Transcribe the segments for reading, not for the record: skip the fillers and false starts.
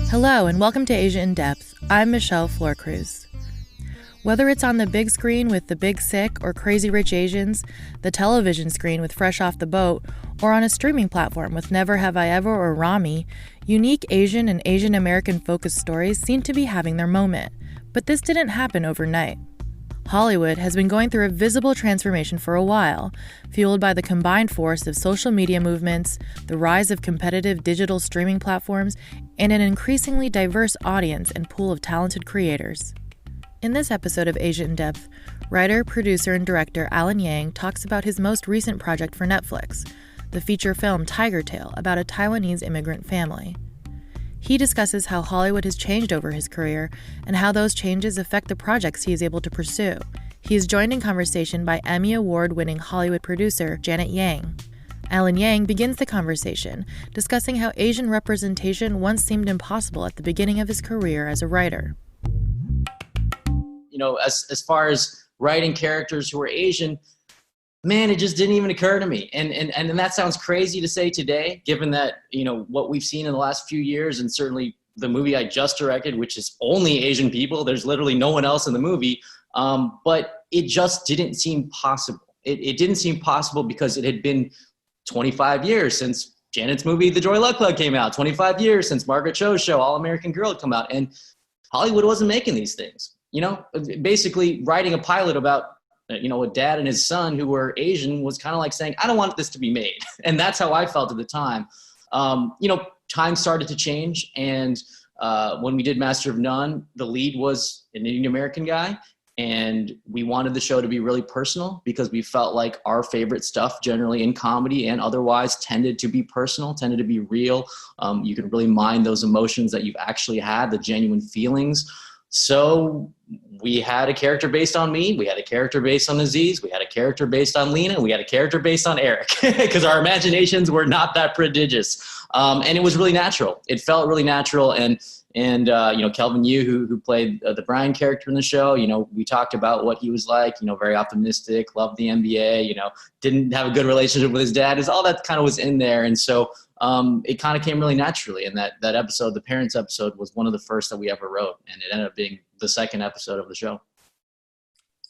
Hello and welcome to Asia in Depth. I'm Michelle Florcruz. Whether it's on the big screen with The Big Sick or Crazy Rich Asians, the television screen with Fresh Off the Boat, or on a streaming platform with Never Have I Ever or Rami, unique Asian and Asian American focused stories seem to be having their moment. But this didn't happen overnight. Hollywood has been going through a visible transformation for a while, fueled by the combined force of social media movements, the rise of competitive digital streaming platforms, and an increasingly diverse audience and pool of talented creators. In this episode of Asia in Depth, writer, producer, and director Alan Yang talks about his most recent project for Netflix, the feature film Tigertail, about a Taiwanese immigrant family. He discusses how Hollywood has changed over his career and how those changes affect the projects he is able to pursue. He is joined in conversation by Emmy Award-winning Hollywood producer Janet Yang. Alan Yang begins the conversation discussing how Asian representation once seemed impossible at the beginning of his career as a writer. You know, as far as writing characters who are Asian, man, it just didn't even occur to me. And that sounds crazy to say today, given that, you know, what we've seen in the last few years, and certainly the movie I just directed, which is only Asian people. There's literally no one else in the movie. But it just didn't seem possible. It didn't seem possible because it had been 25 years since Janet's movie, The Joy Luck Club, came out, 25 years since Margaret Cho's show, All American Girl, had come out. And Hollywood wasn't making these things. You know, basically writing a pilot about, you know, a dad and his son who were Asian was kind of like saying, I don't want this to be made. And that's how I felt at the time. You know, times started to change. And when we did Master of None, the lead was an Indian American guy. And we wanted the show to be really personal because we felt like our favorite stuff generally in comedy and otherwise tended to be personal, tended to be real. You could really mine those emotions that you've actually had, the genuine feelings. So we had a character based on me, we had a character based on Aziz, we had a character based on Lena, we had a character based on Eric, because our imaginations were not that prodigious. And it was really natural. It felt really natural. And you know, Kelvin Yu, who played the Brian character in the show, you know, we talked about what he was like, you know, very optimistic, loved the NBA, you know, didn't have a good relationship with his dad. All that kind of was in there. And so it kind of came really naturally. And that episode, the parents episode, was one of the first that we ever wrote. And it ended up being the second episode of the show.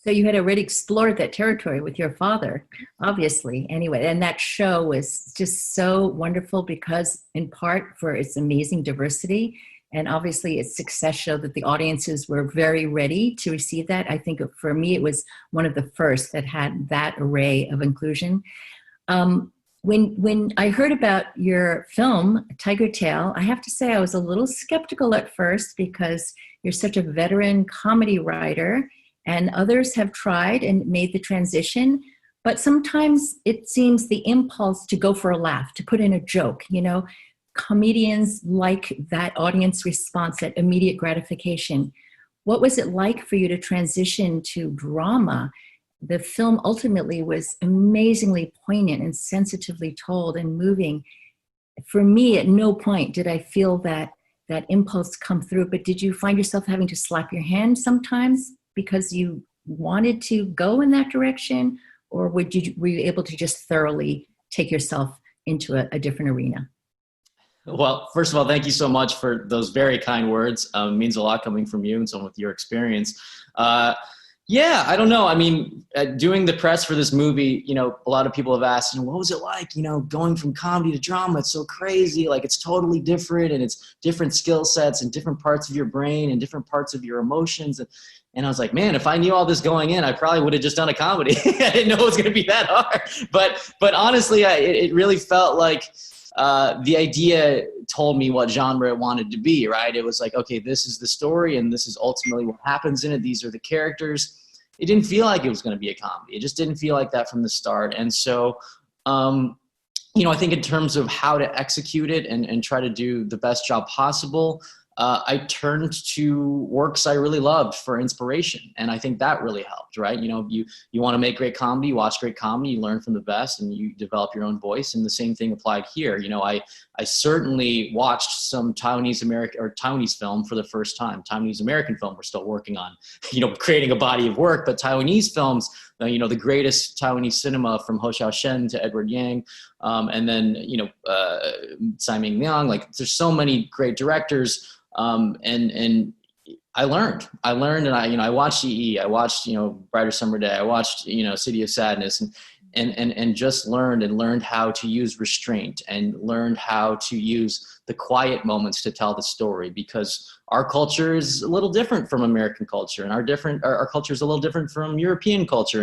So you had already explored that territory with your father, obviously, anyway. And that show was just so wonderful because, in part, for its amazing diversity and obviously its success showed that the audiences were very ready to receive that. I think for me, it was one of the first that had that array of inclusion. When I heard about your film, Tigertail, I have to say I was a little skeptical at first because you're such a veteran comedy writer and others have tried and made the transition. But sometimes it seems the impulse to go for a laugh, to put in a joke, you know, comedians like that audience response, that immediate gratification. What was it like for you to transition to drama? The film ultimately was amazingly poignant and sensitively told and moving. For me, at no point did I feel that impulse come through, but did you find yourself having to slap your hand sometimes because you wanted to go in that direction? Or were you able to just thoroughly take yourself into a different arena? Well, first of all, thank you so much for those very kind words. It means a lot coming from you and someone with your experience. Yeah, I don't know. I mean, doing the press for this movie, you know, a lot of people have asked, you know, what was it like, you know, going from comedy to drama? It's so crazy. Like, it's totally different, and it's different skill sets and different parts of your brain and different parts of your emotions. And I was like, man, if I knew all this going in, I probably would have just done a comedy. I didn't know it was going to be that hard. But honestly, it really felt like the idea told me what genre it wanted to be, right? It was like, okay, this is the story and this is ultimately what happens in it. These are the characters. It didn't feel like it was going to be a comedy. It just didn't feel like that from the start. And so, you know, I think in terms of how to execute it and try to do the best job possible, I turned to works I really loved for inspiration. And I think that really helped, right? You know, you want to make great comedy, you watch great comedy, you learn from the best, and you develop your own voice. And the same thing applied here. You know, I certainly watched some Taiwanese film for the first time. Taiwanese American film we're still working on, you know, creating a body of work. But Taiwanese films, the greatest Taiwanese cinema from Ho Xiaoshen to Edward Yang, and then Tsai Ming-liang. Like, there's so many great directors, and I learned, and I watched EE, I watched Brighter Summer Day, I watched City of Sadness, and just learned how to use restraint and learned how to use the quiet moments to tell the story, because our culture is a little different from American culture, and our culture is a little different from European culture.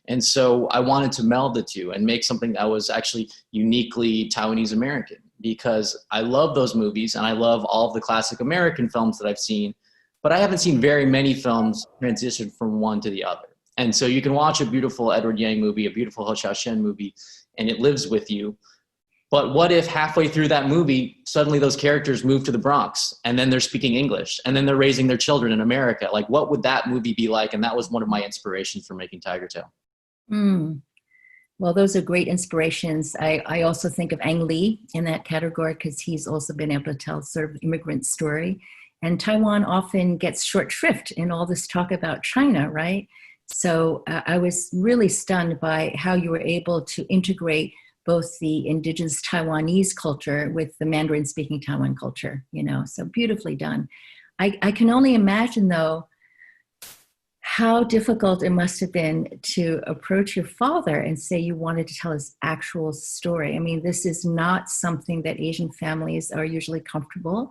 And so I wanted to meld the two and make something that was actually uniquely Taiwanese American, because I love those movies and I love all of the classic American films that I've seen, but I haven't seen very many films transition from one to the other. And so you can watch a beautiful Edward Yang movie, a beautiful Ho Xiaoshen movie, and it lives with you. But what if halfway through that movie, suddenly those characters move to the Bronx, and then they're speaking English, and then they're raising their children in America? Like, what would that movie be like? And that was one of my inspirations for making Tigertail. Well, those are great inspirations. I also think of Ang Lee in that category, because he's also been able to tell sort of immigrant story. And Taiwan often gets short shrift in all this talk about China, right? So I was really stunned by how you were able to integrate both the indigenous Taiwanese culture with the Mandarin speaking Taiwan culture, so beautifully done. I can only imagine, though, how difficult it must have been to approach your father and say you wanted to tell his actual story. I mean, this is not something that Asian families are usually comfortable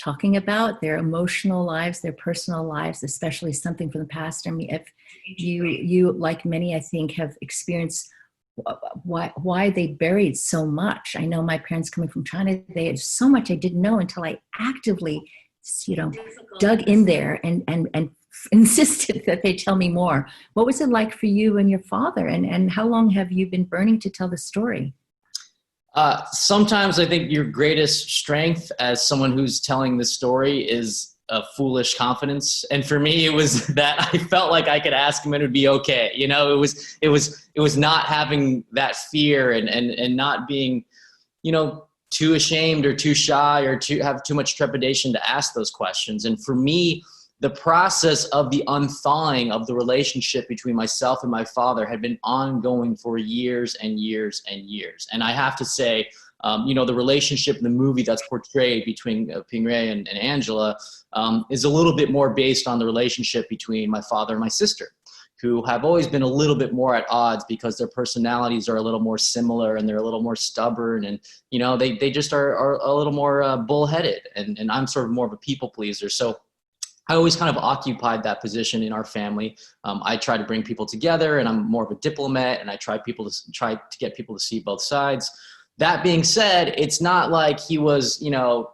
talking about, their emotional lives, their personal lives, especially something from the past. I mean, if you like many, I think, have experienced why they buried so much. I know my parents coming from China, they had so much I didn't know until I actively, dug in there and insisted that they tell me more. What was it like for you and your father, and how long have you been burning to tell the story? Sometimes I think your greatest strength as someone who's telling the story is a foolish confidence. And for me, it was that I felt like I could ask him and it would be okay. It was not having that fear and not being, too ashamed or too shy or to have too much trepidation to ask those questions. And for me, the process of the unthawing of the relationship between myself and my father had been ongoing for years and years and years. And I have to say, the relationship in the movie that's portrayed between Ping Rui and Angela is a little bit more based on the relationship between my father and my sister, who have always been a little bit more at odds because their personalities are a little more similar and they're a little more stubborn, and they just are a little more bullheaded, and I'm sort of more of a people pleaser. So I always kind of occupied that position in our family. I try to bring people together, and I'm more of a diplomat, and I try to get people to see both sides. That being said, it's not like he was,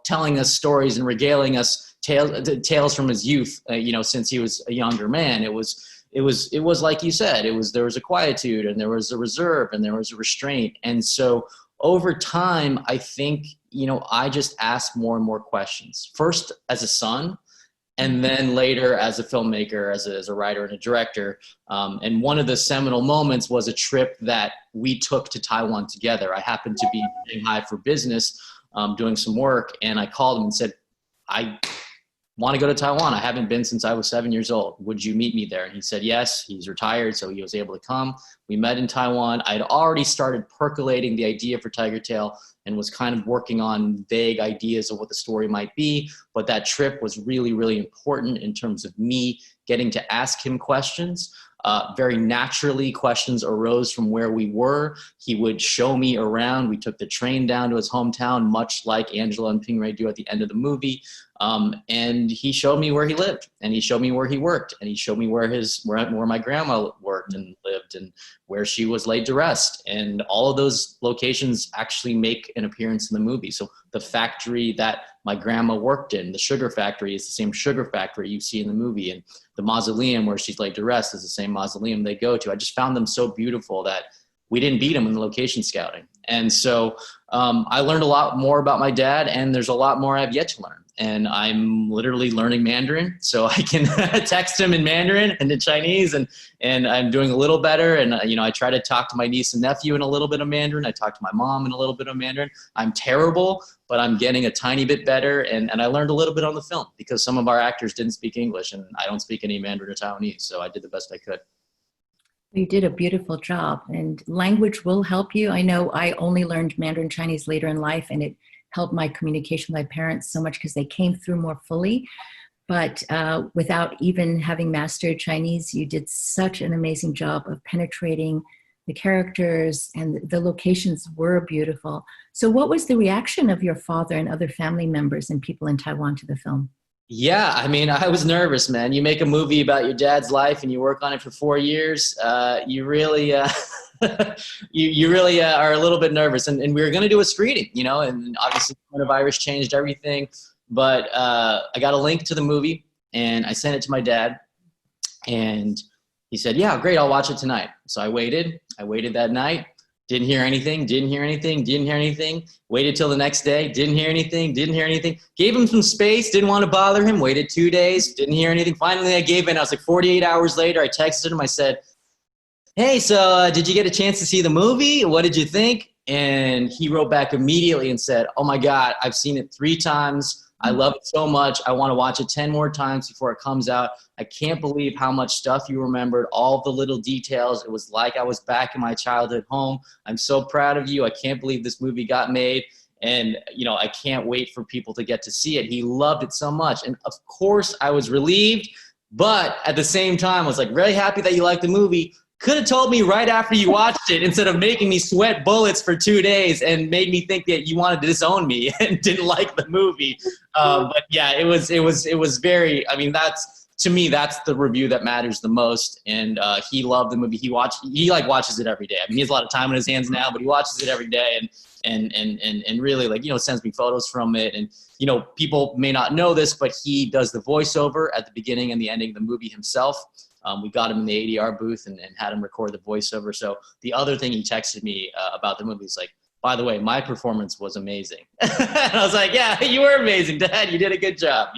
telling us stories and regaling us tales from his youth, since he was a younger man. It was like you said, there was a quietude, and there was a reserve, and there was a restraint. And so over time, I think, I just asked more and more questions, first as a son, and then later as a filmmaker, as a writer and a director. And one of the seminal moments was a trip that we took to Taiwan together. I happened to be in Shanghai for business, doing some work, and I called him and said, I want to go to Taiwan. I haven't been since I was 7 years old. Would you meet me there? And he said yes. He's retired, so he was able to come. We met in Taiwan. I had already started percolating the idea for Tigertail and was kind of working on vague ideas of what the story might be. But that trip was really, really important in terms of me getting to ask him questions. Very naturally, questions arose from where we were. He would show me around. We took the train down to his hometown, much like Angela and Ping Rui do at the end of the movie. And he showed me where he lived, and he showed me where he worked, and he showed me where my grandma worked and lived, and where she was laid to rest. And all of those locations actually make an appearance in the movie. So the factory that my grandma worked in, the sugar factory, is the same sugar factory you see in the movie. And the mausoleum where she's laid to rest is the same mausoleum they go to. I just found them so beautiful that we didn't beat them in the location scouting. And so I learned a lot more about my dad, and there's a lot more I've yet to learn. And I'm literally learning Mandarin, so I can text him in Mandarin and in Chinese, and I'm doing a little better. And I try to talk to my niece and nephew in a little bit of Mandarin. I talk to my mom in a little bit of Mandarin. I'm terrible, but I'm getting a tiny bit better. And I learned a little bit on the film because some of our actors didn't speak English, and I don't speak any Mandarin or Taiwanese, so I did the best I could. You did a beautiful job, and language will help you. I know I only learned Mandarin Chinese later in life, and it helped my communication with my parents so much because they came through more fully. But without even having mastered Chinese, you did such an amazing job of penetrating the characters, and the locations were beautiful. So what was the reaction of your father and other family members and people in Taiwan to the film? Yeah, I mean, I was nervous, man. You make a movie about your dad's life and you work on it for 4 years. You really, you really are a little bit nervous. And we were going to do a screening, you know, and obviously coronavirus changed everything. But I got a link to the movie and I sent it to my dad. And he said, yeah, great, I'll watch it tonight. So I waited that night. Didn't hear anything, waited till the next day, didn't hear anything, gave him some space, didn't want to bother him, waited 2 days, didn't hear anything. Finally, I gave in. I was like 48 hours later, I texted him, I said, hey, so did you get a chance to see the movie? What did you think? And he wrote back immediately and said, oh my God, I've seen it 3 times. I love it so much. I want to watch it 10 more times before it comes out. I can't believe how much stuff you remembered, all the little details. It was like I was back in my childhood home. I'm so proud of you. I can't believe this movie got made. And, you know, I can't wait for people to get to see it. He loved it so much. And of course I was relieved, but at the same time, I was like really happy that you liked the movie. Could have told me right after you watched it instead of making me sweat bullets for 2 days and made me think that you wanted to disown me and didn't like the movie. But yeah, it was very, I mean, to me, that's the review that matters the most. And he loved the movie. He watches it every day. I mean, he has a lot of time on his hands now, but he watches it every day and really, like, you know, sends me photos from it. And, you know, people may not know this, but he does the voiceover at the beginning and the ending of the movie himself. We got him in the ADR booth and had him record the voiceover. So the other thing he texted me about the movie is like, by the way, my performance was amazing. And I was like, yeah, you were amazing, Dad. You did a good job.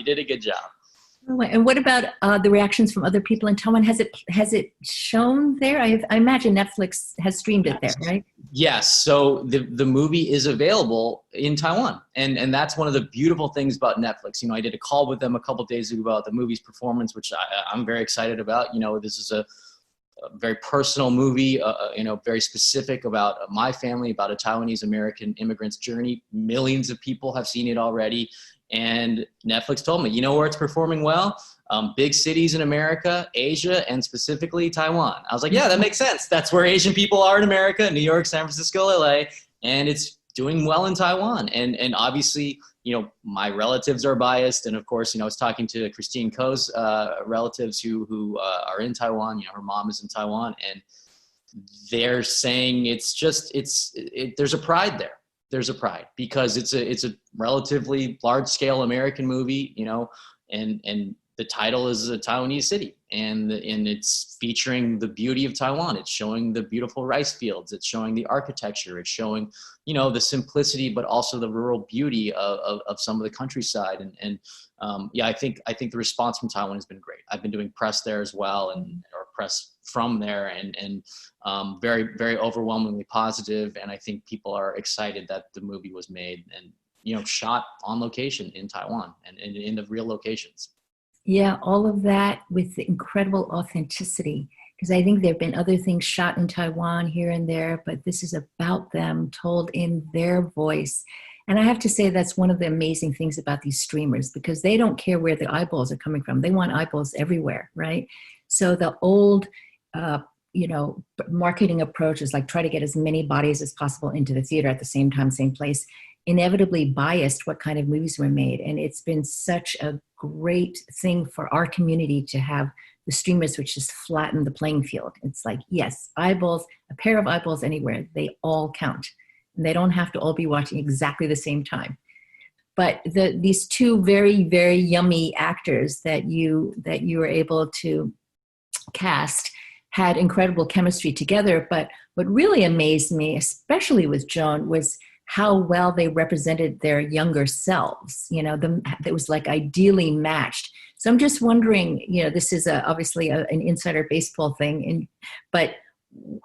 And what about the reactions from other people in Taiwan? Has it shown there? I imagine Netflix has streamed it there, right? Yes. So the movie is available in Taiwan, and that's one of the beautiful things about Netflix. You know, I did a call with them a couple of days ago about the movie's performance, which I'm very excited about. You know, this is a very personal movie, you know, very specific about my family, about a Taiwanese American immigrant's journey. Millions of people have seen it already. And Netflix told me, you know where it's performing well? Big cities in America, Asia, and specifically Taiwan. I was like, yeah, that makes sense. That's where Asian people are in America, New York, San Francisco, LA, and it's doing well in Taiwan. And obviously, you know, my relatives are biased. And of course, you know, I was talking to Christine Ko's relatives who are in Taiwan. You know, her mom is in Taiwan, and they're saying there's a pride there. There's a pride because it's a relatively large scale American movie, you know, and the title is a Taiwanese city, and it's featuring the beauty of Taiwan. It's showing the beautiful rice fields. It's showing the architecture. It's showing, you know, the simplicity, but also the rural beauty of some of the countryside. Yeah, I think the response from Taiwan has been great. I've been doing press there as well, or press from there, and very, very overwhelmingly positive. And I think people are excited that the movie was made and, you know, shot on location in Taiwan and in the real locations. Yeah, all of that with the incredible authenticity, because I think there have been other things shot in Taiwan here and there, but this is about them told in their voice. And I have to say that's one of the amazing things about these streamers, because they don't care where the eyeballs are coming from. They want eyeballs everywhere, right? So the old, you know, marketing approach is like try to get as many bodies as possible into the theater at the same time, same place, inevitably biased what kind of movies were made. And it's been such a great thing for our community to have the streamers, which just flatten the playing field. It's like, yes, eyeballs, a pair of eyeballs anywhere, they all count. And they don't have to all be watching exactly the same time. But these two very, very yummy actors that you were able to cast had incredible chemistry together. But what really amazed me, especially with Joan, was how well they represented their younger selves. You know, it was like ideally matched. So I'm just wondering, you know, this is obviously an insider baseball thing, but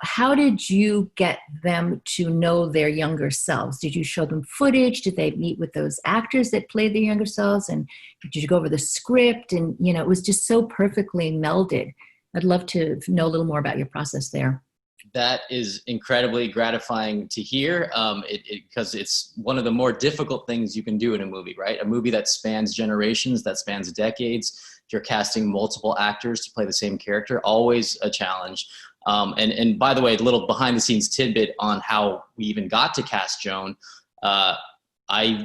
how did you get them to know their younger selves? Did you show them footage? Did they meet with those actors that played their younger selves? And did you go over the script? And, you know, it was just so perfectly melded. I'd love to know a little more about your process there. That is incredibly gratifying to hear, because it's one of the more difficult things you can do in a movie, right? A movie that spans generations, that spans decades. If you're casting multiple actors to play the same character, always a challenge. And by the way, a little behind the scenes tidbit on how we even got to cast Joan. I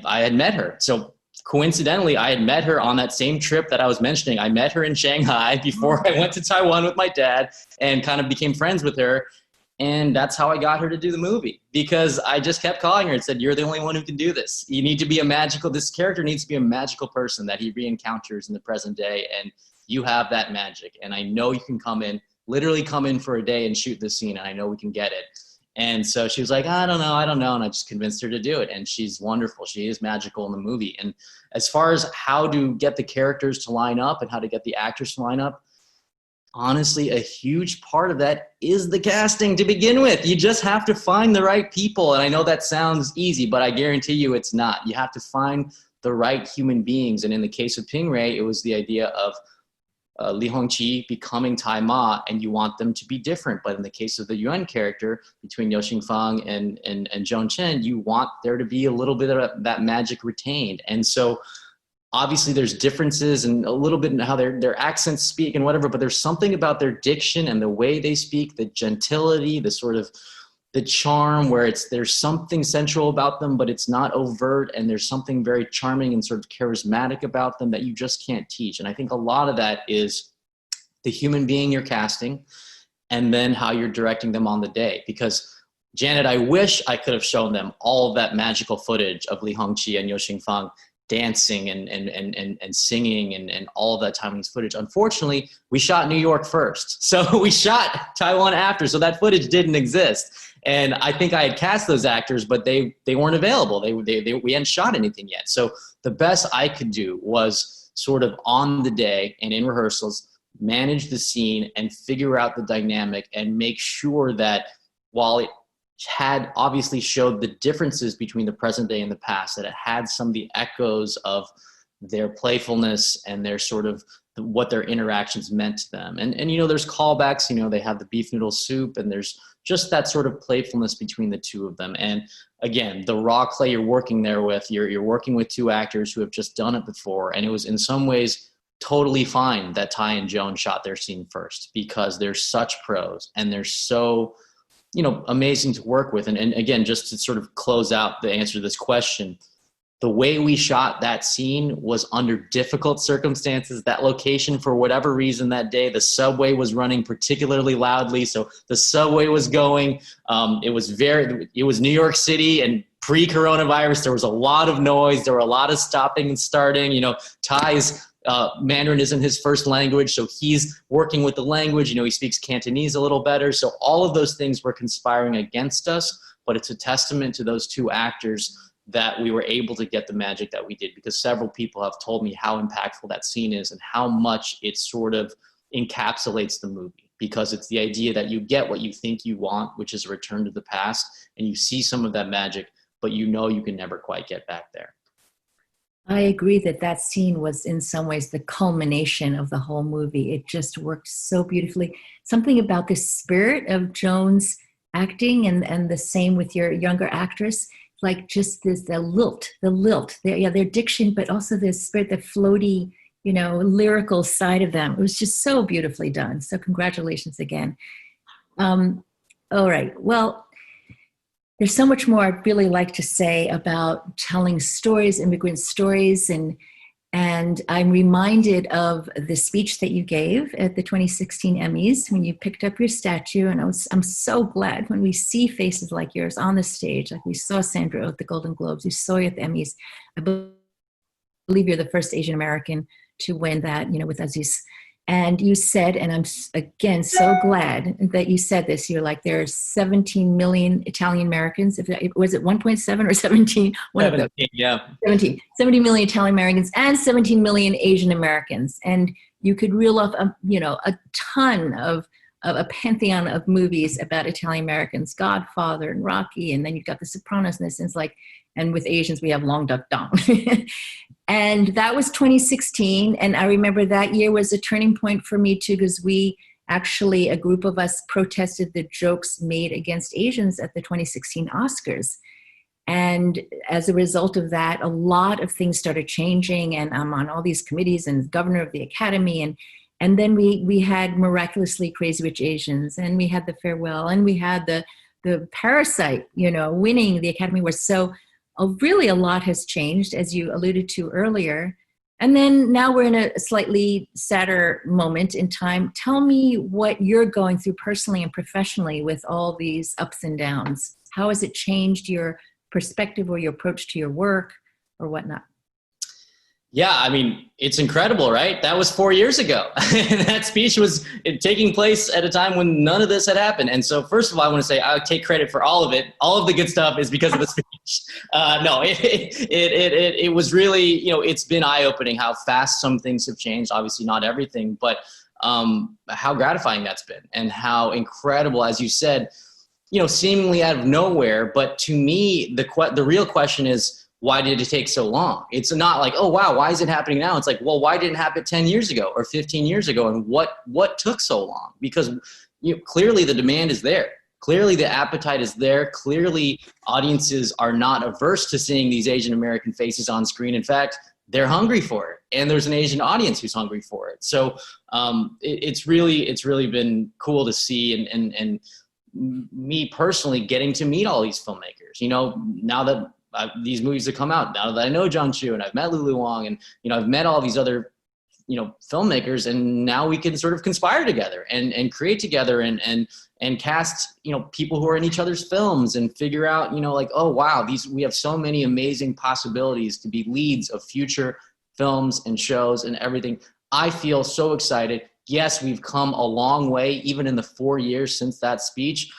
had met her. So coincidentally, I had met her on that same trip that I was mentioning. I met her in Shanghai before I went to Taiwan with my dad and kind of became friends with her. And that's how I got her to do the movie, because I just kept calling her and said, you're the only one who can do this. You need to be this character needs to be a magical person that he re-encounters in the present day. And you have that magic. And I know you can literally come in for a day and shoot this scene. And I know we can get it. And so she was like, I don't know. And I just convinced her to do it. And she's wonderful. She is magical in the movie. And as far as how to get the characters to line up and how to get the actors to line up, honestly, a huge part of that is the casting to begin with. You just have to find the right people. And I know that sounds easy, but I guarantee you it's not. You have to find the right human beings. And in the case of Pingray, it was the idea of Li Hongqi becoming Tai Ma, and you want them to be different. But in the case of the Yuan character, between Yao Xingfang and Joan Chen, you want there to be a little bit of that magic retained. And so obviously there's differences and a little bit in how their accents speak and whatever, but there's something about their diction and the way they speak, the gentility, the sort of the charm where there's something sensual about them, but it's not overt. And there's something very charming and sort of charismatic about them that you just can't teach. And I think a lot of that is the human being you're casting and then how you're directing them on the day. Because Janet, I wish I could have shown them all of that magical footage of Li Hongqi and Yao Xingfang dancing and singing and all of that Taiwanese footage. Unfortunately, we shot New York first. So we shot Taiwan after, so that footage didn't exist. And I think I had cast those actors, but they weren't available. We hadn't shot anything yet. So the best I could do was sort of on the day and in rehearsals, manage the scene and figure out the dynamic and make sure that while it had obviously showed the differences between the present day and the past, that it had some of the echoes of their playfulness and their sort of what their interactions meant to them. And you know, there's callbacks, you know, they have the beef noodle soup and there's just that sort of playfulness between the two of them. And again, the raw clay you're working there with, you're working with two actors who have just done it before. And it was in some ways totally fine that Tai and Joan shot their scene first, because they're such pros and they're so, you know, amazing to work with. And again, just to sort of close out the answer to this question, the way we shot that scene was under difficult circumstances. That location, for whatever reason that day, the subway was running particularly loudly. So the subway was going, it was New York City and pre-coronavirus. There was a lot of noise. There were a lot of stopping and starting. You know, Tai's Mandarin isn't his first language, so he's working with the language. You know, he speaks Cantonese a little better. So all of those things were conspiring against us, but it's a testament to those two actors that we were able to get the magic that we did, because several people have told me how impactful that scene is and how much it sort of encapsulates the movie, because it's the idea that you get what you think you want, which is a return to the past, and you see some of that magic, but you know you can never quite get back there. I agree that scene was in some ways the culmination of the whole movie. It just worked so beautifully. Something about the spirit of Joan's acting and the same with your younger actress, like just the lilt, their diction, but also the spirit, the floaty, you know, lyrical side of them. It was just so beautifully done. So congratulations again. All right. Well, there's so much more I'd really like to say about telling stories, immigrant stories, and I'm reminded of the speech that you gave at the 2016 Emmys when you picked up your statue, and I'm so glad when we see faces like yours on the stage, like we saw Sandra at the Golden Globes, we saw you at the Emmys. I believe you're the first Asian American to win that, you know, with Aziz. And you said, and I'm again so glad that you said this, you're like, there are 17 million Italian Americans. Was it 1.7 or 17? 17, yeah. 17 million Italian Americans and 17 million Asian Americans. And you could reel off, a ton of a pantheon of movies about Italian Americans, Godfather and Rocky, and then you've got The Sopranos, and it's like, and with Asians, we have Long Duck Dong. And that was 2016. And I remember that year was a turning point for me too, because we Actually, a group of us protested the jokes made against Asians at the 2016 Oscars. And as a result of that, a lot of things started changing, and I'm on all these committees and governor of the Academy. And then we had miraculously Crazy Rich Asians, and we had The Farewell, and we had the Parasite, winning the Academy Award. So really a lot has changed, as you alluded to earlier. And then now we're in a slightly sadder moment in time. Tell me what you're going through personally and professionally with all these ups and downs. How has it changed your perspective or your approach to your work or whatnot? Yeah, I mean, it's incredible, right? That was 4 years ago. And that speech was taking place at a time when none of this had happened. And so first of all, I want to say I take credit for all of it. All of the good stuff is because of the speech. No, it was really, it's been eye-opening how fast some things have changed. Obviously not everything, but how gratifying that's been, and how incredible, as you said, seemingly out of nowhere. But to me, the real question is, why did it take so long? It's not like, oh, wow, why is it happening now? It's like, well, why didn't it happen 10 years ago or 15 years ago? And what took so long? Because clearly the demand is there. Clearly the appetite is there. Clearly audiences are not averse to seeing these Asian American faces on screen. In fact, they're hungry for it. And there's an Asian audience who's hungry for it. So it's really been cool to see, and me personally getting to meet all these filmmakers, now that these movies have come out, now that I know John Chu and I've met Lulu Wang, and I've met all these other filmmakers, and now we can sort of conspire together and create together and cast people who are in each other's films, and figure out like, oh wow, we have so many amazing possibilities to be leads of future films and shows and everything. I feel so excited. Yes, we've come a long way, even in the 4 years since that speech.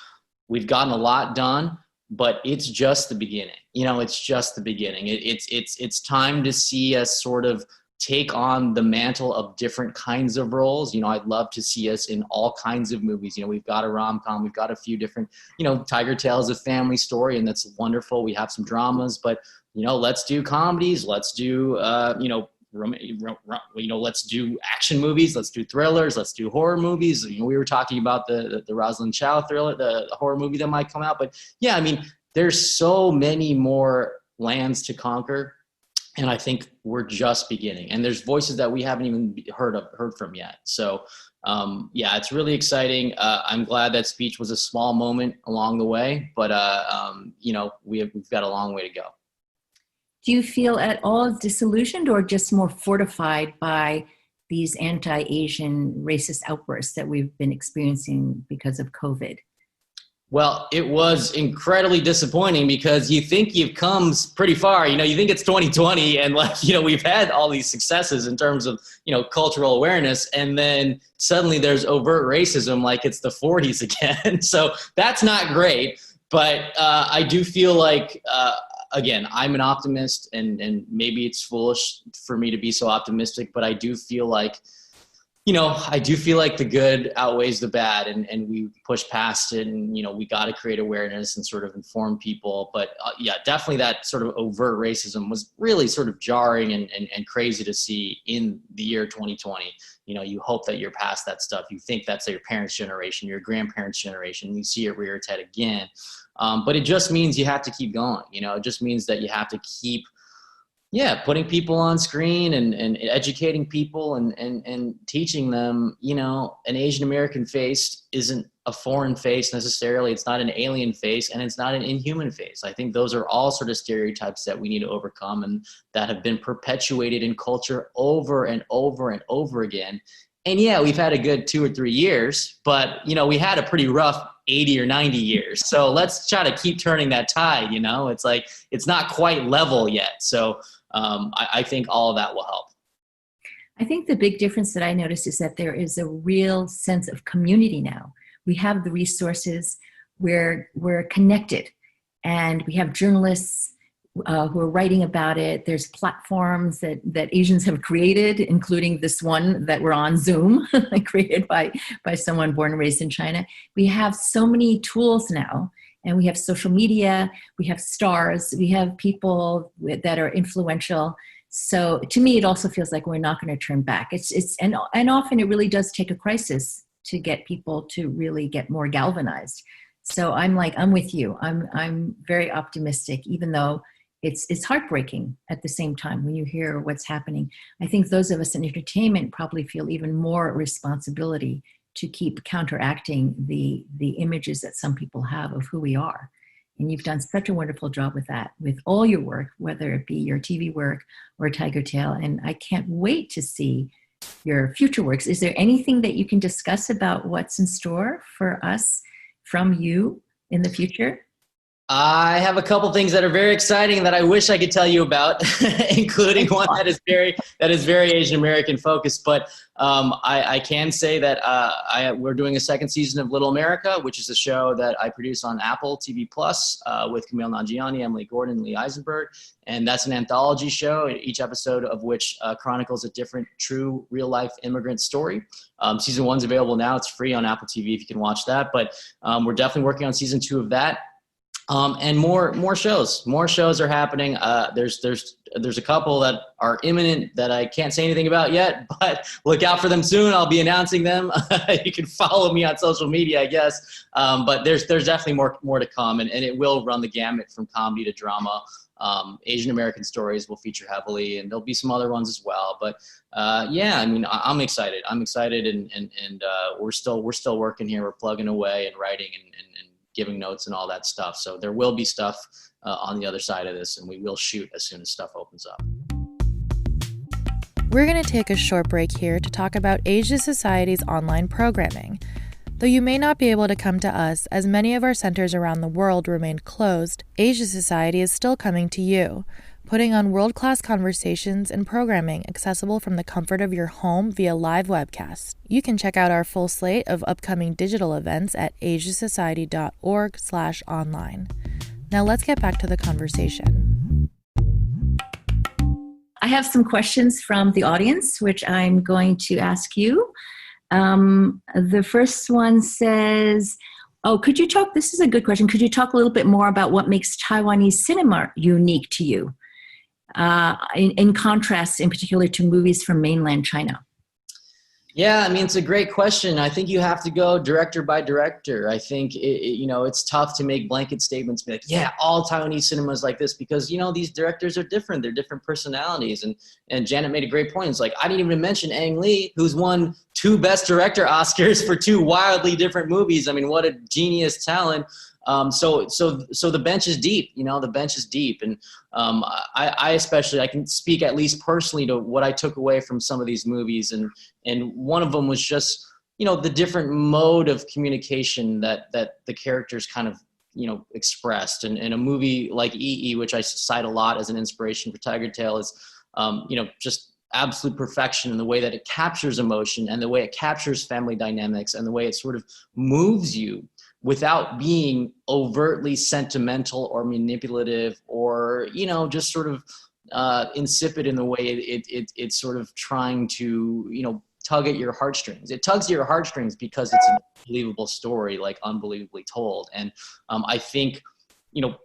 We've gotten a lot done, but it's just the beginning. It's just the beginning. It's time to see us sort of take on the mantle of different kinds of roles. I'd love to see us in all kinds of movies. We've got a rom-com, we've got a few different, Tigertail is a family story, and that's wonderful. We have some dramas, but let's do comedies. Let's do, let's do action movies. Let's do thrillers. Let's do horror movies. We were talking about the Rosalind Chow thriller, the horror movie that might come out. But yeah, I mean, there's so many more lands to conquer, and I think we're just beginning. And there's voices that we haven't even heard from yet. So yeah, it's really exciting. I'm glad that speech was a small moment along the way, but we've got a long way to go. Do you feel at all disillusioned, or just more fortified by these anti-Asian racist outbursts that we've been experiencing because of COVID? Well, it was incredibly disappointing, because you think you've come pretty far. You think it's 2020, and we've had all these successes in terms of, cultural awareness, and then suddenly there's overt racism like it's the 40s again. So that's not great. But I do feel like, again, I'm an optimist, and maybe it's foolish for me to be so optimistic, but I do feel like, the good outweighs the bad, and we push past it, and, we got to create awareness and sort of inform people. But yeah, definitely that sort of overt racism was really sort of jarring and crazy to see in the year 2020. You hope that you're past that stuff. You think that's your parents' generation, your grandparents' generation, and you see it rear its head again. But it just means you have to keep going. It just means that you have to keep, putting people on screen and educating people and teaching them, an Asian American face isn't a foreign face necessarily. It's not an alien face, and it's not an inhuman face. I think those are all sort of stereotypes that we need to overcome, and that have been perpetuated in culture over and over and over again. And yeah, we've had a good 2 or 3 years, but we had a pretty rough 80 or 90 years. So let's try to keep turning that tide. It's like, it's not quite level yet. So I think all of that will help. I think the big difference that I noticed is that there is a real sense of community now. We have the resources, we're connected, and we have journalists who are writing about it. There's platforms that Asians have created, including this one that we're on, Zoom, created by someone born and raised in China. We have so many tools now, and we have social media, we have stars, we have people that are influential. So to me, it also feels like we're not going to turn back. And often it really does take a crisis to get people to really get more galvanized. So I'm with you. I'm very optimistic, even though it's heartbreaking at the same time when you hear what's happening. I think those of us in entertainment probably feel even more responsibility to keep counteracting the images that some people have of who we are. And you've done such a wonderful job with that, with all your work, whether it be your TV work or Tigertail. And I can't wait to see your future works. Is there anything that you can discuss about what's in store for us from you in the future? I have a couple things that are very exciting that I wish I could tell you about, including one that is very Asian American focused. But I can say that we're doing a second season of Little America, which is a show that I produce on Apple TV Plus with Kumail Nanjiani, Emily Gordon, Lee Eisenberg, and that's an anthology show. Each episode of which chronicles a different, true, real life immigrant story. Season 1's available now; it's free on Apple TV if you can watch that. But we're definitely working on season 2 of that. And more shows are happening. There's a couple that are imminent that I can't say anything about yet, but look out for them soon. I'll be announcing them. You can follow me on social media, I guess. But there's definitely more to come, and it will run the gamut from comedy to drama. Asian American stories will feature heavily, and there'll be some other ones as well. But yeah, I mean, I'm excited. And we're still working here. We're plugging away and writing and giving notes and all that stuff. So there will be stuff on the other side of this, and we will shoot as soon as stuff opens up. We're going to take a short break here to talk about Asia Society's online programming. Though you may not be able to come to us, as many of our centers around the world remain closed, Asia Society is still coming to you, putting on world-class conversations and programming accessible from the comfort of your home via live webcast. You can check out our full slate of upcoming digital events at asiasociety.org/online. Now let's get back to the conversation. I have some questions from the audience, which I'm going to ask you. The first one says, could you talk, this is a good question, could you talk a little bit more about what makes Taiwanese cinema unique to you? In contrast, in particular, to movies from mainland China? Yeah, I mean, it's a great question. I think you have to go director by director. I think, it's tough to make blanket statements, be like, yeah, all Taiwanese cinema is like this, because, these directors are different. They're different personalities. And Janet made a great point. It's like, I didn't even mention Ang Lee, who's won 2 Best Director Oscars for 2 wildly different movies. I mean, what a genius talent. So the bench is deep, the bench is deep. And I can speak at least personally to what I took away from some of these movies. And one of them was just, the different mode of communication that the characters kind of, expressed. And a movie like E.E., which I cite a lot as an inspiration for Tigertail, is, just absolute perfection in the way that it captures emotion and the way it captures family dynamics and the way it sort of moves you without being overtly sentimental or manipulative or, just sort of insipid in the way it's sort of trying to, tug at your heartstrings. It tugs at your heartstrings because it's an unbelievable story, like unbelievably told. And I think,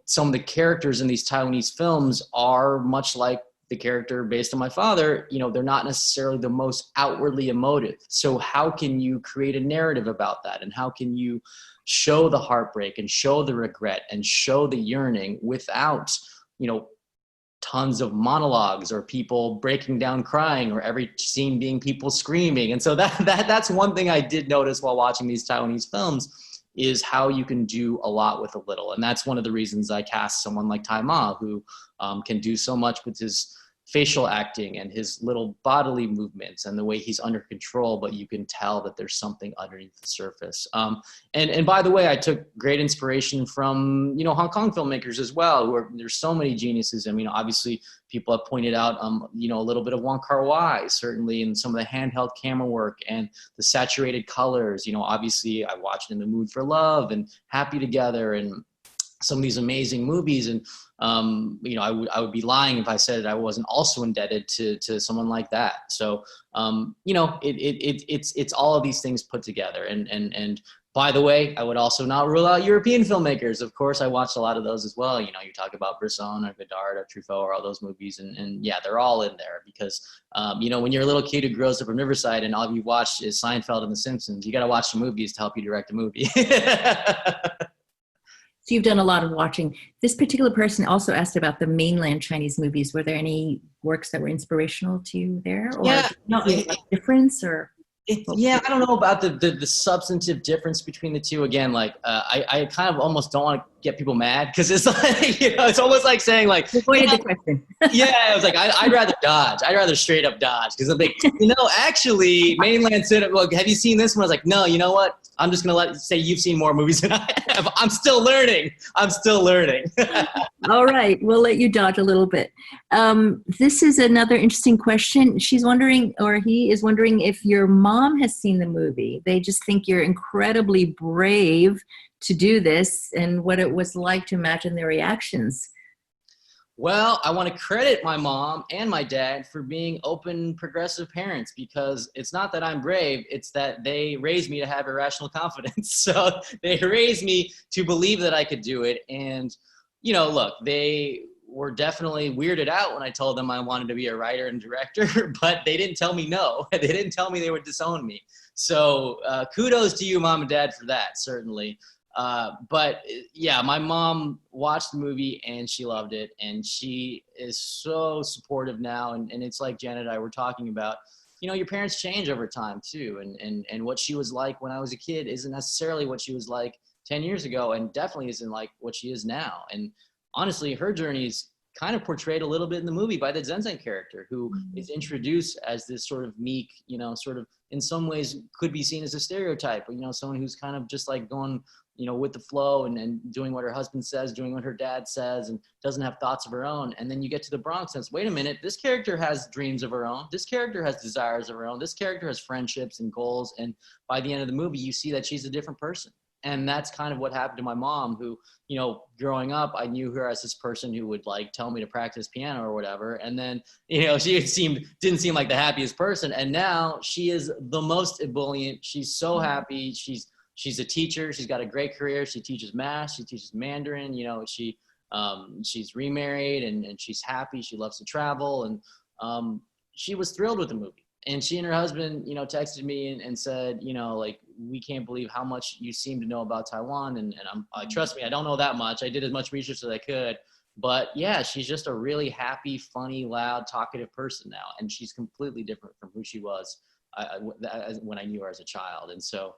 some of the characters in these Taiwanese films are much like the character based on my father. They're not necessarily the most outwardly emotive. So how can you create a narrative about that? And how can you show the heartbreak and show the regret and show the yearning without, tons of monologues or people breaking down crying or every scene being people screaming? And so that's one thing I did notice while watching these Taiwanese films, is how you can do a lot with a little. And that's one of the reasons I cast someone like Tai Ma, who can do so much with his facial acting and his little bodily movements and the way he's under control, but you can tell that there's something underneath the surface. And by the way, I took great inspiration from, Hong Kong filmmakers as well, there's so many geniuses. I mean, obviously people have pointed out, a little bit of Wong Kar-wai, certainly, in some of the handheld camera work and the saturated colors. Obviously I watched In the Mood for Love and Happy Together and some of these amazing movies. And, I would be lying if I said I wasn't also indebted to someone like that. So, it's all of these things put together. And By the way, I would also not rule out European filmmakers. Of course, I watched a lot of those as well. You know, you talk about Bresson or Godard or Truffaut or all those movies. And yeah, they're all in there because, you know, when you're a little kid who grows up in Riverside and all you watch is Seinfeld and The Simpsons, you got to watch the movies to help you direct a movie. So you've done a lot of watching. This particular person also asked about the mainland Chinese movies. Were there any works that were inspirational to you there? Or Yeah. not really a difference or? Yeah, I don't know about the substantive difference between the two. Again, like I kind of almost don't want to get people mad because it's like, you know, it's almost like saying like, avoided the question. Yeah, I was like, I'd rather dodge. I'd rather straight up dodge because I'm like, you know, actually, mainland cinema. Look, have you seen this one? I was like, no. You know what? I'm just gonna say you've seen more movies than I have. I'm still learning. All right, we'll let you dodge a little bit. This is another interesting question. She's wondering, or he is wondering, if your mom has seen the movie. They just think you're incredibly brave to do this, and what it was like to imagine their reactions. Well, I want to credit my mom and my dad for being open, progressive parents because it's not that I'm brave, it's that they raised me to have irrational confidence. So they raised me to believe that I could do it. And, you know, look, they were definitely weirded out when I told them I wanted to be a writer and director, but they didn't tell me no. They didn't tell me they would disown me. So kudos to you, Mom and Dad, for that, certainly. But yeah, my mom watched the movie and she loved it, and she is so supportive now. And it's like Janet and I were talking about, you know, your parents change over time too. And what she was like when I was a kid isn't necessarily what she was like 10 years ago, and definitely isn't like what she is now. And honestly, her journey is kind of portrayed a little bit in the movie by the Zenzen character, who is introduced as this sort of meek, you know, sort of in some ways could be seen as a stereotype, you know, someone who's kind of just like going, you know, with the flow and doing what her husband says, doing what her dad says, and doesn't have thoughts of her own. And then you get to the Bronx and it's, wait a minute, this character has dreams of her own. This character has desires of her own. This character has friendships and goals. And by the end of the movie, you see that she's a different person. And that's kind of what happened to my mom, who, you know, growing up, I knew her as this person who would like tell me to practice piano or whatever. And then, you know, she didn't seem like the happiest person. And now she is the most ebullient. She's so happy. She's a teacher. She's got a great career. She teaches math. She teaches Mandarin. You know, she's remarried and she's happy. She loves to travel. And she was thrilled with the movie. And she and her husband, you know, texted me and said, you know, like, we can't believe how much you seem to know about Taiwan. And trust me, I don't know that much. I did as much research as I could. But yeah, she's just a really happy, funny, loud, talkative person now. And she's completely different from who she was when I knew her as a child. And so,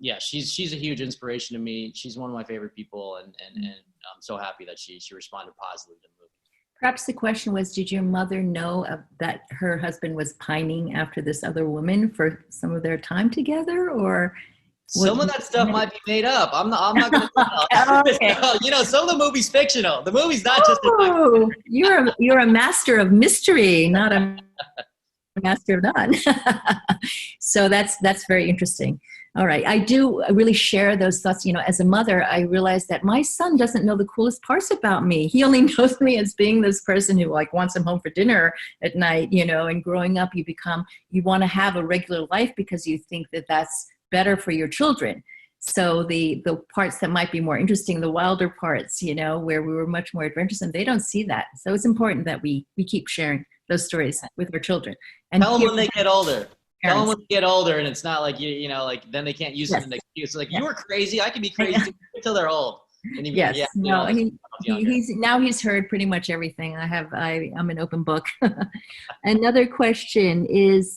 yeah, she's a huge inspiration to me. She's one of my favorite people, and I'm so happy that she responded positively to the movie. Perhaps the question was, did your mother know that her husband was pining after this other woman for some of their time together, or? Some of that stuff might be made up. I'm not going to. Okay. You know, some of the movie's fictional. The movie's not just. Oh, you're a master of mystery, not a master of none. So that's very interesting. All right. I do really share those thoughts. You know, as a mother, I realized that my son doesn't know the coolest parts about me. He only knows me as being this person who like wants him home for dinner at night, you know, and growing up, you want to have a regular life because you think that that's better for your children. So the parts that might be more interesting, the wilder parts, you know, where we were much more adventurous, and they don't see that. So it's important that we keep sharing those stories with our children. And tell them when they get older. Tell them when they get older, and it's not like you know, like then they can't use it as an excuse. Like you were crazy, I can be crazy until they're old. And even, yes, yeah, no, he's heard pretty much everything. I'm an open book. Another question is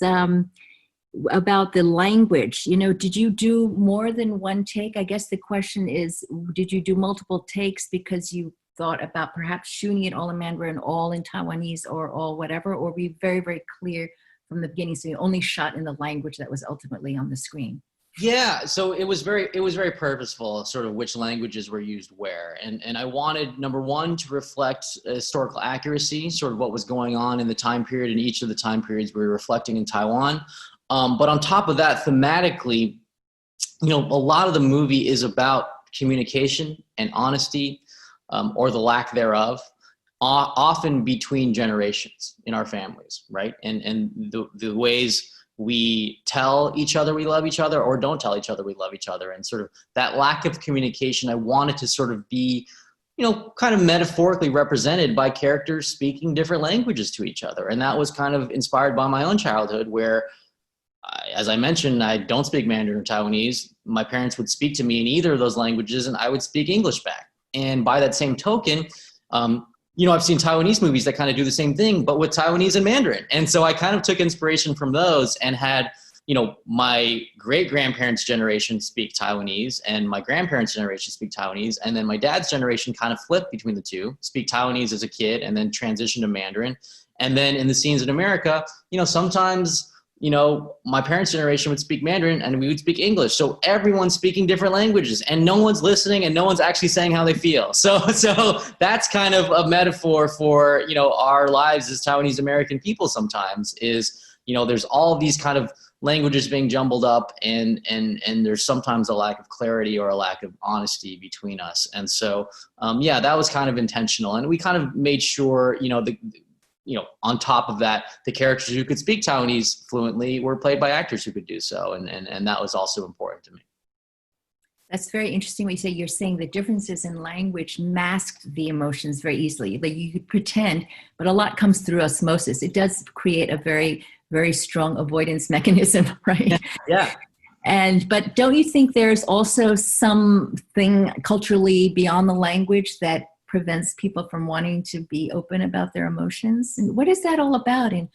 about the language. You know, did you do more than one take? I guess the question is, did you do multiple takes because you thought about perhaps shooting it all in Mandarin, all in Taiwanese, or all whatever, or be very, very clear from the beginning, so you only shot in the language that was ultimately on the screen? Yeah, so it was very purposeful, sort of which languages were used where, and I wanted, number one, to reflect historical accuracy, sort of what was going on in the time period in each of the time periods we were reflecting in Taiwan. But on top of that, thematically, you know, a lot of the movie is about communication and honesty, or the lack thereof, often between generations in our families, right? And the ways we tell each other we love each other or don't tell each other we love each other. And sort of that lack of communication, I wanted to sort of be, kind of metaphorically represented by characters speaking different languages to each other. And that was kind of inspired by my own childhood where, as I mentioned, I don't speak Mandarin or Taiwanese. My parents would speak to me in either of those languages and I would speak English back. And by that same token, I've seen Taiwanese movies that kind of do the same thing, but with Taiwanese and Mandarin. And so I kind of took inspiration from those and had, my great-grandparents' generation speak Taiwanese and my grandparents' generation speak Taiwanese. And then my dad's generation kind of flipped between the two, speak Taiwanese as a kid and then transition to Mandarin. And then in the scenes in America, sometimes, my parents' generation would speak Mandarin and we would speak English. So everyone's speaking different languages and no one's listening and no one's actually saying how they feel. So that's kind of a metaphor for, our lives as Taiwanese American people sometimes is, there's all of these kind of languages being jumbled up and there's sometimes a lack of clarity or a lack of honesty between us. And so, that was kind of intentional. And we kind of made sure, on top of that, the characters who could speak Taiwanese fluently were played by actors who could do so. And that was also important to me. That's very interesting what you say. You're saying the differences in language masked the emotions very easily. Like you could pretend, but a lot comes through osmosis. It does create a very, very strong avoidance mechanism, right? Yeah. But don't you think there's also something culturally beyond the language that prevents people from wanting to be open about their emotions? And what is that all about? And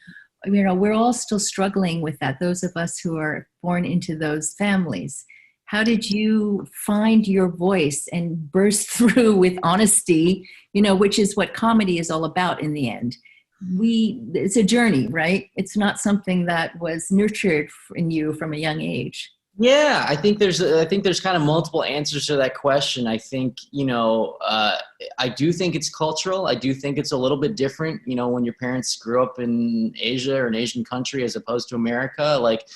we're all still struggling with that, those of us who are born into those families. How did you find your voice and burst through with honesty, which is what comedy is all about in the end? It's a journey, right? It's not something that was nurtured in you from a young age. Yeah, I think there's kind of multiple answers to that question. I think, I do think it's cultural. I do think it's a little bit different, when your parents grew up in Asia or an Asian country as opposed to America. Like,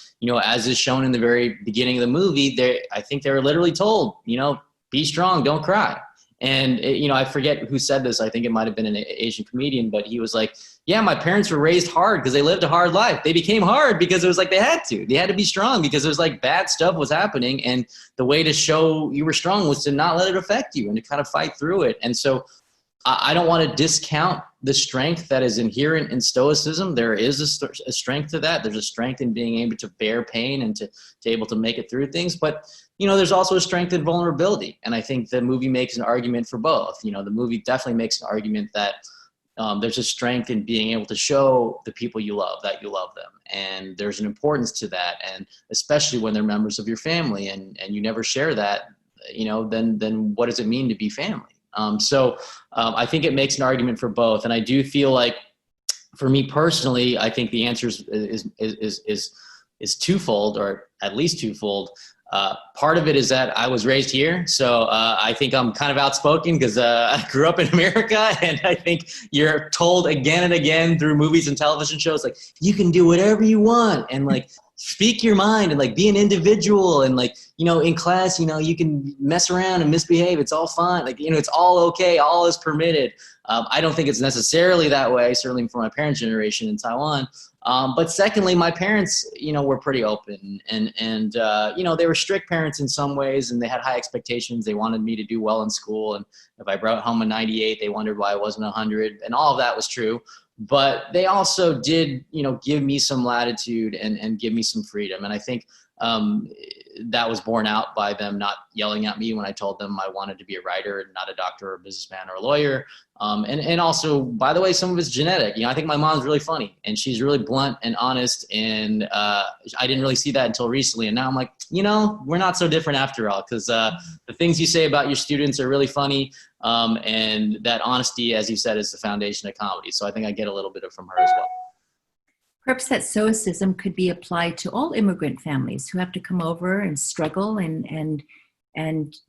as is shown in the very beginning of the movie, I think they were literally told, be strong, don't cry. And, I forget who said this. I think it might have been an Asian comedian, but he was like, yeah, my parents were raised hard because they lived a hard life. They became hard because it was like they had to. They had to be strong because it was like bad stuff was happening. And the way to show you were strong was to not let it affect you and to kind of fight through it. And so I don't want to discount the strength that is inherent in stoicism. There is a strength to that. There's a strength in being able to bear pain and to able to make it through things. But there's also a strength in vulnerability. And I think the movie makes an argument for both. The movie definitely makes an argument that there's a strength in being able to show the people you love that you love them. And there's an importance to that. And especially when they're members of your family and you never share that, then what does it mean to be family? So I think it makes an argument for both. And I do feel like for me personally, I think the answer is twofold, or at least twofold. Part of it is that I was raised here. So I think I'm kind of outspoken because I grew up in America, and I think you're told again and again through movies and television shows, like, you can do whatever you want and like speak your mind and like be an individual. And like, in class, you can mess around and misbehave. It's all fine. Like, it's all okay. All is permitted. I don't think it's necessarily that way, certainly for my parents' generation in Taiwan. But secondly, my parents, were pretty open and they were strict parents in some ways, and they had high expectations. They wanted me to do well in school. And if I brought home a 98, they wondered why I wasn't 100, and all of that was true. But they also did, give me some latitude and give me some freedom. And I think that was borne out by them not yelling at me when I told them I wanted to be a writer and not a doctor or a businessman or a lawyer. And also, by the way, some of it's genetic. I think my mom's really funny and she's really blunt and honest. And I didn't really see that until recently. And now I'm like, we're not so different after all, because the things you say about your students are really funny. And that honesty, as you said, is the foundation of comedy. So I think I get a little bit from her as well. Perhaps that stoicism could be applied to all immigrant families who have to come over and struggle and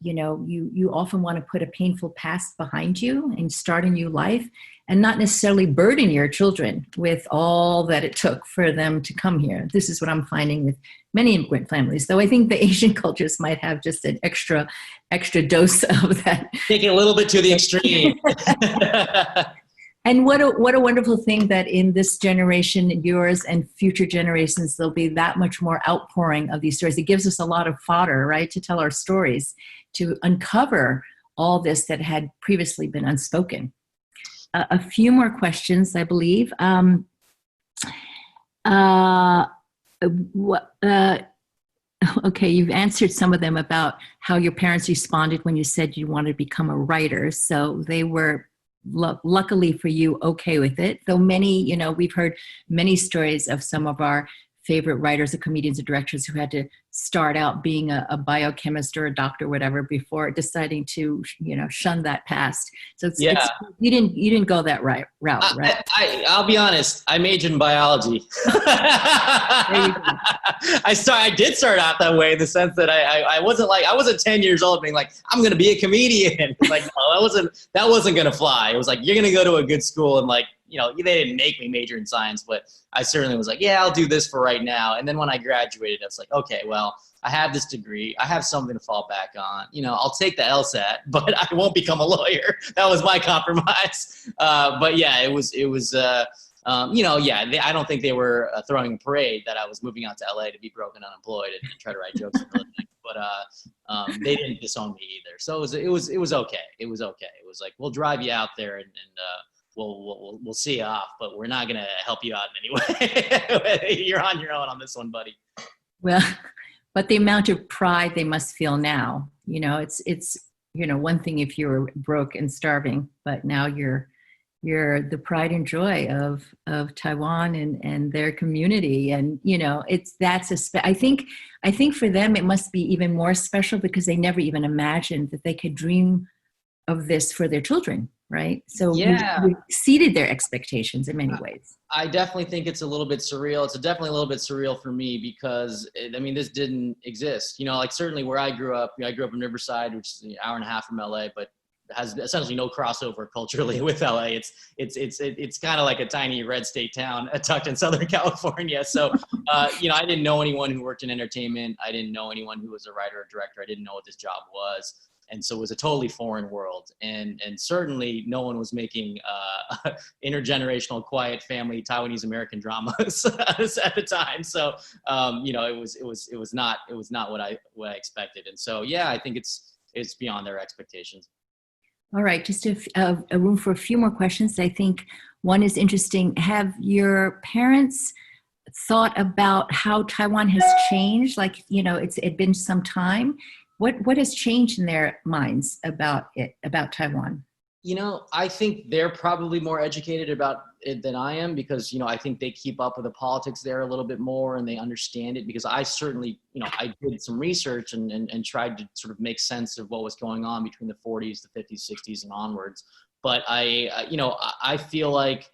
you often want to put a painful past behind you and start a new life and not necessarily burden your children with all that it took for them to come here. This is what I'm finding with many immigrant families, though I think the Asian cultures might have just an extra dose of that. Take it a little bit to the extreme. And what a wonderful thing that in this generation, yours and future generations, there'll be that much more outpouring of these stories. It gives us a lot of fodder, right, to tell our stories, to uncover all this that had previously been unspoken. A few more questions, I believe. Okay, you've answered some of them about how your parents responded when you said you wanted to become a writer. So they were, luckily for you, okay with it. Though many, we've heard many stories of some of our favorite writers or comedians or directors who had to start out being a biochemist or a doctor or whatever before deciding to, shun that past. So you didn't go that route, right? I'll be honest. I majored in biology. There you go. I did start out that way in the sense that I wasn't 10 years old being like, I'm going to be a comedian. Like, no, that wasn't going to fly. It was like, you're going to go to a good school and like, they didn't make me major in science, but I certainly was like, yeah, I'll do this for right now. And then when I graduated, I was like, okay, well, I have this degree. I have something to fall back on. I'll take the LSAT, but I won't become a lawyer. That was my compromise. But yeah, it was. I don't think they were throwing a parade that I was moving out to LA to be broke and unemployed and try to write jokes for a living. But they didn't disown me either. So it was okay. It was okay. It was like, we'll drive you out there and we'll see you off, but we're not gonna help you out in any way. You're on your own on this one, buddy. Well, but the amount of pride they must feel now, it's one thing if you were broke and starving, but now you're the pride and joy of Taiwan and their community. And, I think for them, it must be even more special because they never even imagined that they could dream of this for their children. Right. So we exceeded their expectations in many ways. I definitely think it's a little bit surreal. It's definitely a little bit surreal for me because this didn't exist, like certainly where I grew up, I grew up in Riverside, which is an hour and a half from LA, but has essentially no crossover culturally with LA. It's kind of like a tiny red state town tucked in Southern California. So, I didn't know anyone who worked in entertainment. I didn't know anyone who was a writer or director. I didn't know what this job was. And so it was a totally foreign world. And certainly no one was making intergenerational, quiet family Taiwanese American dramas at the time. So, it was not what I expected. And so, yeah, I think it's beyond their expectations. All right, just a room for a few more questions. I think one is interesting. Have your parents thought about how Taiwan has changed? Like, it's been some time. What has changed in their minds about Taiwan? I think they're probably more educated about it than I am because, I think they keep up with the politics there a little bit more and they understand it because I certainly, I did some research and tried to sort of make sense of what was going on between the 40s, the 50s, 60s and onwards. But I feel like,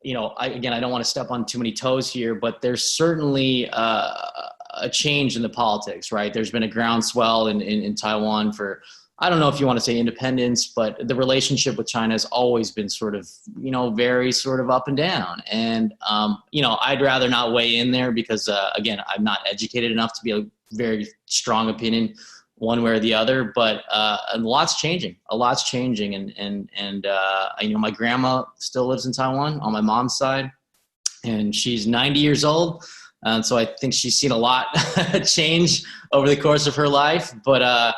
I don't want to step on too many toes here, but there's certainly a change in the politics, right? There's been a groundswell in Taiwan for, I don't know if you want to say independence, but the relationship with China has always been sort of, very sort of up and down. And, I'd rather not weigh in there because, again, I'm not educated enough to be a very strong opinion one way or the other, but a lot's changing. And my grandma still lives in Taiwan on my mom's side, and she's 90 years old. So I think she's seen a lot change over the course of her life, but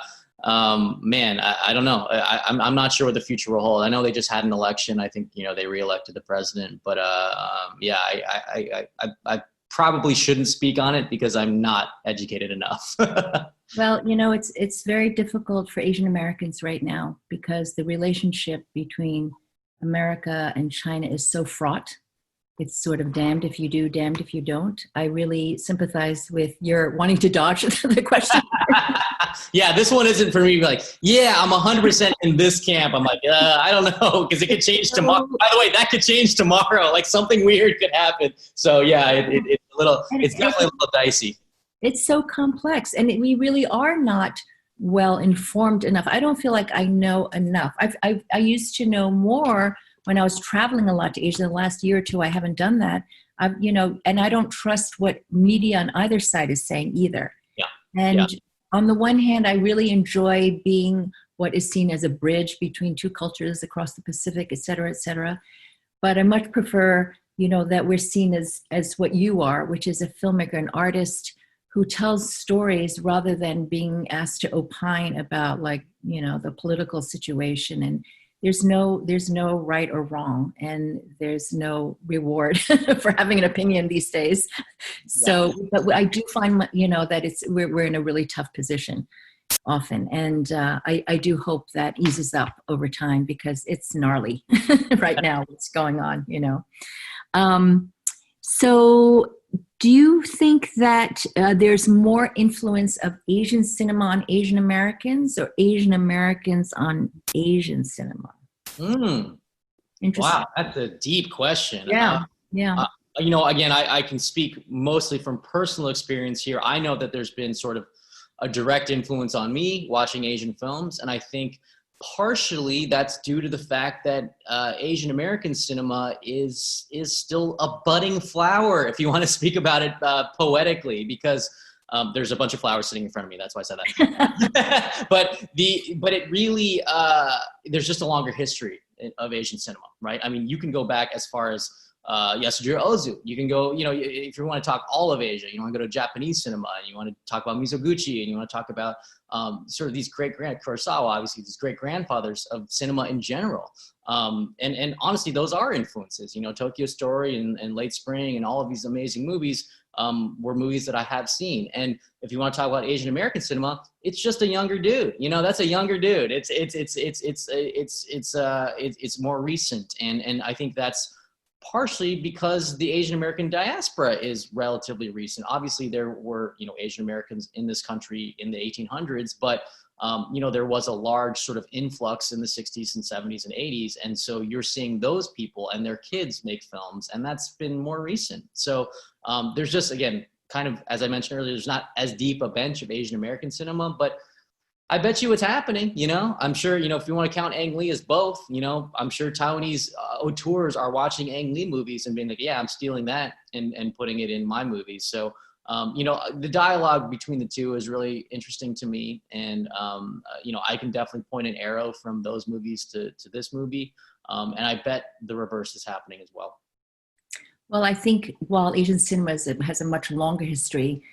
man, I don't know. I'm not sure what the future will hold. I know they just had an election. I think, they reelected the president, but I probably shouldn't speak on it because I'm not educated enough. Well, it's very difficult for Asian Americans right now because the relationship between America and China is so fraught. It's sort of damned if you do, damned if you don't. I really sympathize with your wanting to dodge the question. Yeah, this one isn't for me. Like, yeah, I'm 100% in this camp. I'm like, I don't know, because it could change tomorrow. By the way, that could change tomorrow. Like something weird could happen. So yeah, it's definitely a little dicey. It's so complex, and we really are not well informed enough. I don't feel like I know enough. I used to know more when I was traveling a lot to Asia. The last year or two, I haven't done that. And I don't trust what media on either side is saying either. Yeah. And on the one hand, I really enjoy being what is seen as a bridge between two cultures across the Pacific, et cetera, et cetera. but I much prefer, that we're seen as what you are, which is a filmmaker, an artist who tells stories rather than being asked to opine about, like, the political situation. And there's no right or wrong, and there's no reward for having an opinion these days. So, but I do find, that we're in a really tough position often. And I do hope that eases up over time, because it's gnarly right now what's going on, So do you think that there's more influence of Asian cinema on Asian Americans, or Asian Americans on Asian cinema? Interesting. Wow, that's a deep question. Yeah. Again, I can speak mostly from personal experience here. I know that there's been sort of a direct influence on me watching Asian films. And I think partially that's due to the fact that Asian American cinema is still a budding flower, if you want to speak about it poetically, because there's a bunch of flowers sitting in front of me. That's why I said that. but it really, there's just a longer history of Asian cinema, right? I mean, you can go back as far as Yasujiro Ozu. You can go, if you want to talk all of Asia, you want to go to Japanese cinema, and you want to talk about Mizoguchi, and you want to talk about sort of these Kurosawa, obviously these great grandfathers of cinema in general. And honestly, those are influences. Tokyo Story and Late Spring and all of these amazing movies were movies that I have seen. And if you want to talk about Asian American cinema, it's just a younger dude. That's a younger dude. It's more recent, and I think that's partially because the Asian American diaspora is relatively recent. Obviously, there were, Asian Americans in this country in the 1800s, but, there was a large sort of influx in the 60s and 70s and 80s. And so you're seeing those people and their kids make films, and that's been more recent. So there's just, again, kind of, as I mentioned earlier, there's not as deep a bench of Asian American cinema, but I bet you it's happening, I'm sure, if you want to count Ang Lee as both, I'm sure Taiwanese auteurs are watching Ang Lee movies and being like, yeah, I'm stealing that and putting it in my movies. So, the dialogue between the two is really interesting to me. And, I can definitely point an arrow from those movies to this movie. And I bet the reverse is happening as well. Well, I think while Asian cinema has a much longer history,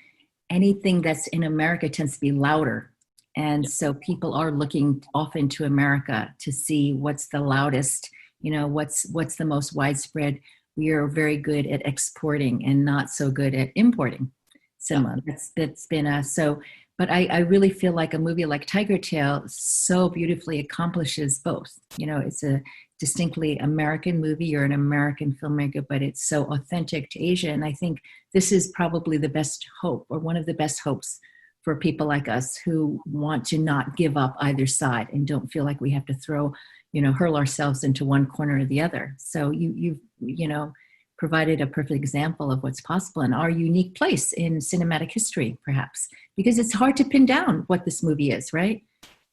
anything that's in America tends to be louder. And so people are looking often to America to see what's the loudest, what's the most widespread. We are very good at exporting and not so good at importing cinema. That's been so. But I really feel like a movie like Tigertail so beautifully accomplishes both. It's a distinctly American movie. You're an American filmmaker, but it's so authentic to Asia. And I think this is probably the best hope, or one of the best hopes, for people like us who want to not give up either side and don't feel like we have to hurl ourselves into one corner or the other. So you've provided a perfect example of what's possible and our unique place in cinematic history, perhaps, because it's hard to pin down what this movie is, right?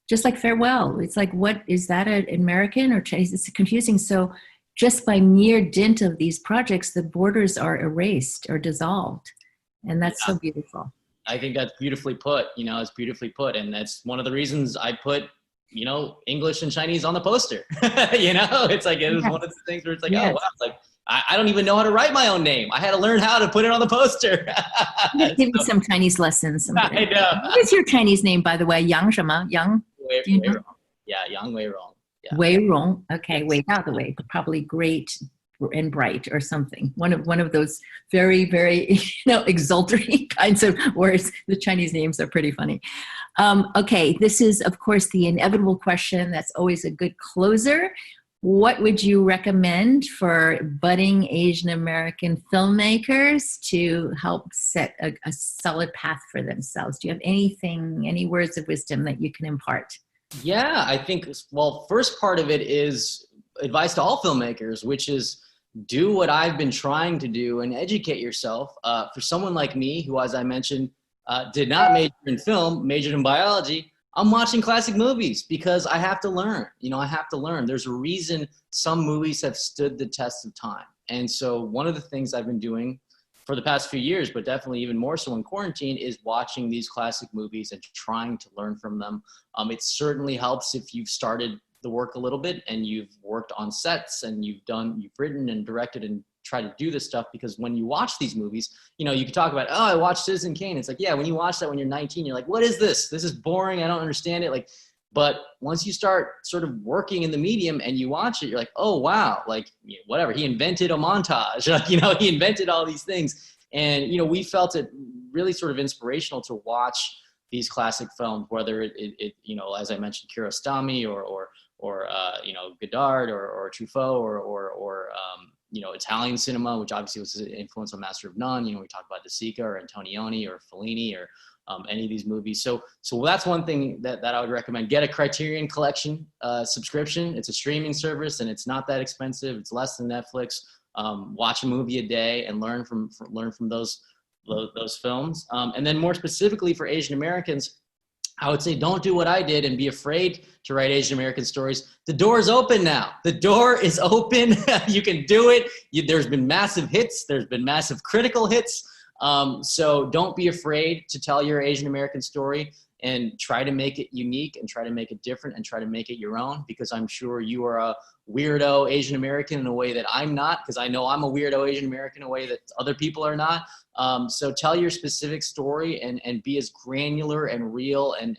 Just like Farewell. It's like, what is that, an American or Chinese? It's confusing. So just by mere dint of these projects, the borders are erased or dissolved. And that's so beautiful. I think that's beautifully put, it's beautifully put. And that's one of the reasons I put, English and Chinese on the poster. It's like, it was one of the things where it's like, oh, wow. It's like, I don't even know how to write my own name. I had to learn how to put it on the poster. Give me some Chinese lessons. I know. What is your Chinese name, by the way? Yang Shema? Yang? Wei Rong. Yeah, Yang Wei Rong. Yeah. Wei Rong. Okay, Wei out the way. Probably great and bright or something. One of those very, very exultory kinds of words. The Chinese names are pretty funny. Okay, this is of course the inevitable question. That's always a good closer. What would you recommend for budding Asian American filmmakers to help set a solid path for themselves? Do you have any words of wisdom that you can impart? Yeah, I think, well, first part of it is advice to all filmmakers, which is do what I've been trying to do and educate yourself. For someone like me, who, as I mentioned, did not major in film, majored in biology, I'm watching classic movies because I have to learn. I have to learn. There's a reason some movies have stood the test of time. And so one of the things I've been doing for the past few years, but definitely even more so in quarantine, is watching these classic movies and trying to learn from them. It certainly helps if you've started the work a little bit, and you've worked on sets, and you've written and directed and try to do this stuff. Because when you watch these movies, you can talk about, oh, I watched Citizen Kane. It's like, yeah, when you watch that when you're 19, you're like, what is this? This is boring. I don't understand it. But once you start sort of working in the medium and you watch it, you're like, oh, wow, whatever. He invented a montage, he invented all these things. And, we felt it really sort of inspirational to watch these classic films, whether it as I mentioned, Kiarostami or Godard or Truffaut or Italian cinema, which obviously was an influence on Master of None. We talked about De Sica or Antonioni or Fellini or any of these movies. So that's one thing that I would recommend. Get a Criterion Collection subscription. It's a streaming service, and it's not that expensive. It's less than Netflix. Watch a movie a day and learn from those films. And then more specifically for Asian Americans, I would say don't do what I did and be afraid to write Asian American stories. The door is open now. The door is open. You can do it. There's been massive hits. There's been massive critical hits. So don't be afraid to tell your Asian American story, and try to make it unique and try to make it different and try to make it your own, because I'm sure you are a weirdo Asian American in a way that I'm not, because I know I'm a weirdo Asian American in a way that other people are not. So tell your specific story and be as granular and real and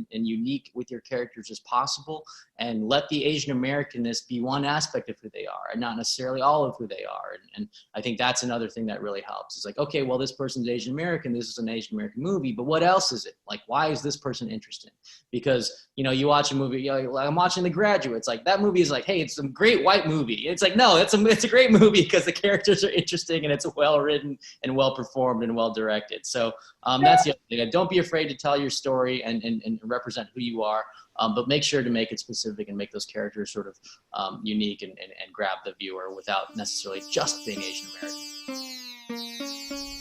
unique with your characters as possible, and let the Asian Americanness be one aspect of who they are and not necessarily all of who they are. And I think that's another thing that really helps. It's like, okay, well, this person's Asian American, this is an Asian American movie, but what else is it? Like, why is this person interesting? Because, you watch a movie, like I'm watching The Graduate. It's like, that movie is like, hey, it's a great white movie. It's like, no, it's a great movie because the characters are interesting and it's well written and well performed and well directed. So that's the other thing. Don't be afraid to tell your story and represent who you are, but make sure to make it specific and make those characters sort of unique and grab the viewer without necessarily just being Asian American.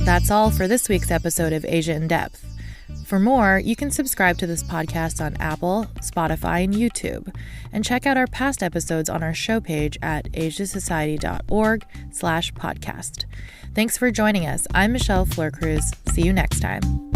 That's all for this week's episode of Asia in Depth. For more, you can subscribe to this podcast on Apple, Spotify, and YouTube, and check out our past episodes on our show page at asiasociety.org/podcast. Thanks for joining us. I'm Michelle Fleur-Cruz. See you next time.